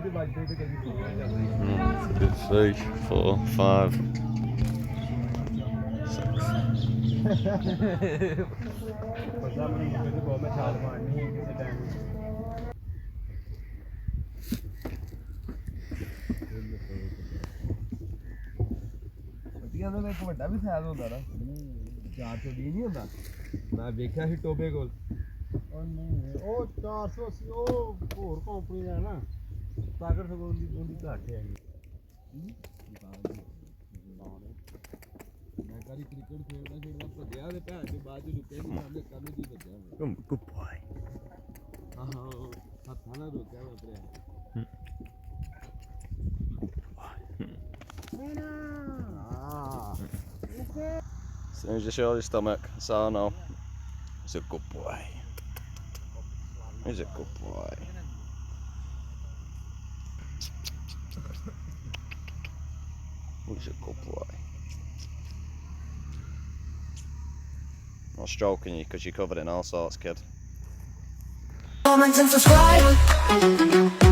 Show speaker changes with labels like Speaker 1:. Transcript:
Speaker 1: Good, 3, 4, 5, 6.
Speaker 2: ਦਾ ਇੱਕ ਵੱਡਾ ਵੀ size ਹੁੰਦਾ ਨਾ 420 ਨਹੀਂ ਹੁੰਦਾ ਮੈਂ ਵੇਖਿਆ ਸੀ ਟੋਬੇ ਕੋਲ
Speaker 3: ਉਹ ਨਹੀਂ ਉਹ 480 ਉਹ ਹੋਰ ਕੰਪਨੀ ਦਾ ਨਾ ਤਾਕਤ ਸਗੋਂ ਦੀ ਉਹਦੀ ਘੱਟ ਹੈ
Speaker 2: ਮੈਂ ਕਰੀ ਕ੍ਰਿਕਟ ਖੇਡਦਾ ਭੱਜਿਆ ਤੇ ਭੈਣ ਦੇ ਬਾਅਦ ਚ ਰੁਕਿਆ ਨਹੀਂ ਸਾਹਮਣੇ ਕੰਨ ਦੀ ਭੱਜਿਆ
Speaker 1: Good boy.
Speaker 2: ਹਾਂ ਹੱਥਾਂ ਨਾਲ ਰੁਕਿਆ ਮੈਂ Priya
Speaker 1: As soon as you show your stomach, that's all I know. He's a good boy. He's a good boy. He's a good boy. Not stroking you because you're covered in all sorts, kid.
Speaker 4: Comment and subscribe.